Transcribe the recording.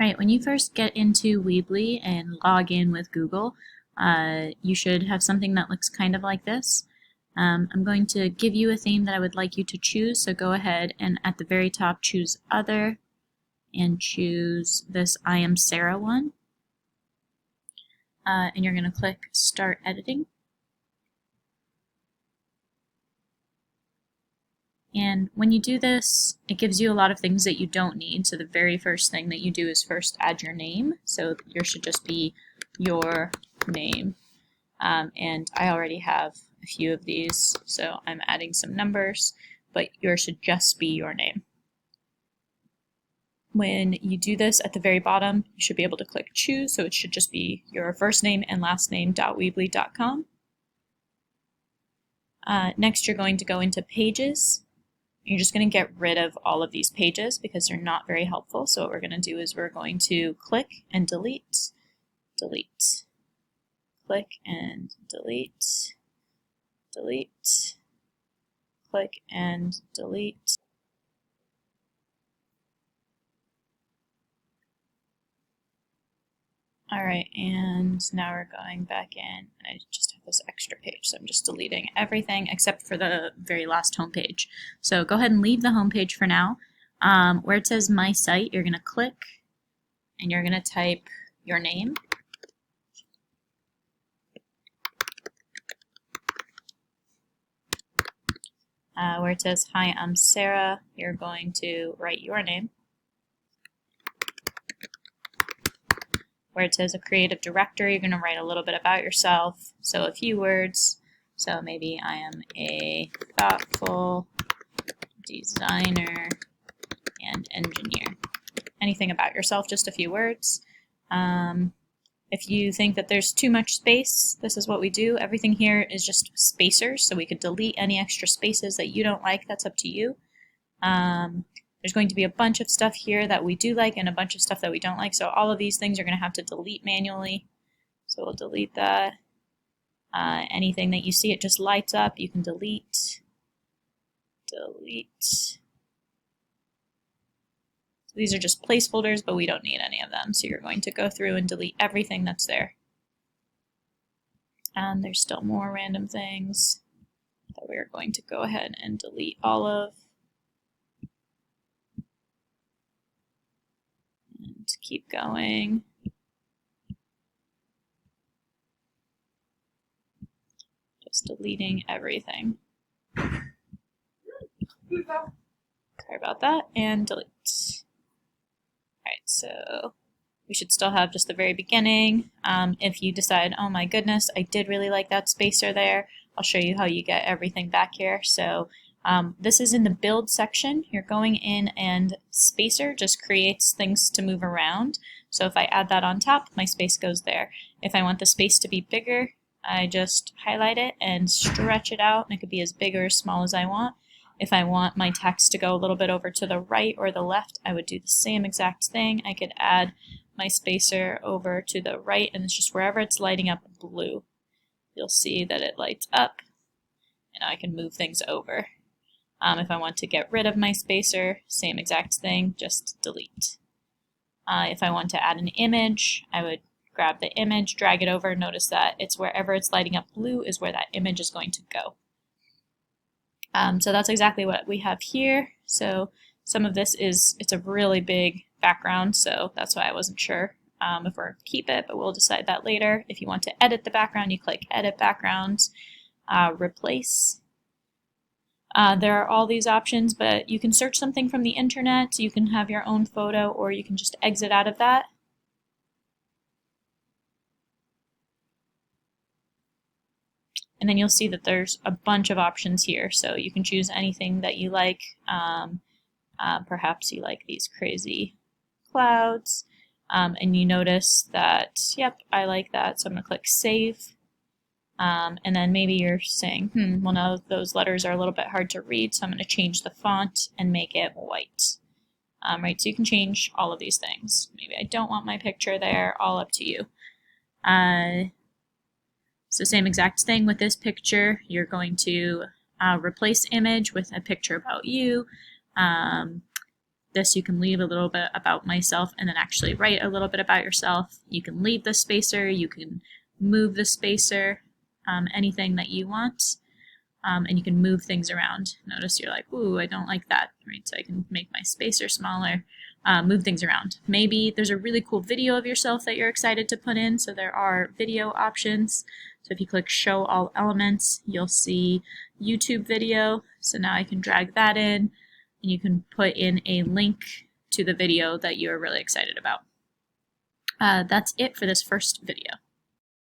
Right, when you first get into Weebly and log in with Google, you should have something that looks kind of like this. I'm going to give you a theme that I would like you to choose, so go ahead and at the very top choose Other and choose this I Am Sarah one. And you're going to click Start Editing. And when you do this, it gives you a lot of things that you don't need. So the very first thing that you do is first add your name. So yours should just be your name. And I already have a few of these, so I'm adding some numbers, but yours should just be your name. When you do this at the very bottom, you should be able to click Choose, so it should just be your first name and last name.weebly.com. Next, you're going to go into Pages. You're just going to get rid of all of these pages because they're not very helpful. So what we're going to do is we're going to click and delete, delete, click and delete, delete, click and delete. Alright, and now we're going back in, and I just have this extra page, so I'm just deleting everything except for the very last home page. So go ahead and leave the home page for now. Where it says My Site, you're going to click, and you're going to type your name. Where it says Hi, I'm Sarah, you're going to write your name. Where it says a creative director, you're going to write a little bit about yourself, so a few words. So maybe I am a thoughtful designer and engineer. Anything about yourself, just a few words. If you think that there's too much space, this is what we do. Everything here is just spacers, so we could delete any extra spaces that you don't like. That's up to you. There's going to be a bunch of stuff here that we do like and a bunch of stuff that we don't like. So all of these things you're going to have to delete manually. So we'll delete that. Anything that you see it just lights up, you can delete. Delete. So these are just placeholders, but we don't need any of them. So you're going to go through and delete everything that's there. And there's still more random things that we're going to go ahead and delete all of. To keep going. Just deleting everything. Sorry about that, and delete. Alright, so we should still have just the very beginning. If you decide, oh my goodness, I did really like that spacer there, I'll show you how you get everything back here. So this is in the build section. You're going in and spacer just creates things to move around. So if I add that on top, my space goes there. If I want the space to be bigger, I just highlight it and stretch it out, and it could be as big or as small as I want. If I want my text to go a little bit over to the right or the left, I would do the same exact thing. I could add my spacer over to the right, and it's just wherever it's lighting up blue. You'll see that it lights up, and I can move things over. If I want to get rid of my spacer, same exact thing, just delete. If I want to add an image, I would grab the image, drag it over, notice that it's wherever it's lighting up blue is where that image is going to go. So that's exactly what we have here. So some of this it's a really big background, so that's why I wasn't sure if we're keep it, but we'll decide that later. If you want to edit the background, you click Edit Backgrounds, Replace. There are all these options, but you can search something from the internet, you can have your own photo, or you can just exit out of that. And then you'll see that there's a bunch of options here, so you can choose anything that you like. Perhaps you like these crazy clouds, and you notice that, yep, I like that, so I'm going to click Save. And then maybe you're saying, well, no, those letters are a little bit hard to read, so I'm going to change the font and make it white. Right, so you can change all of these things. Maybe I don't want my picture there, all up to you. So same exact thing with this picture. You're going to replace image with a picture about you. this, you can leave a little bit about myself and then actually write a little bit about yourself. You can leave the spacer, you can move the spacer, anything that you want. And you can move things around. Notice you're like, ooh, I don't like that, right? So I can make my spacer smaller, move things around. Maybe there's a really cool video of yourself that you're excited to put in, so there are video options. So if you click Show All Elements, you'll see YouTube video. So now I can drag that in, and you can put in a link to the video that you're really excited about. That's it for this first video.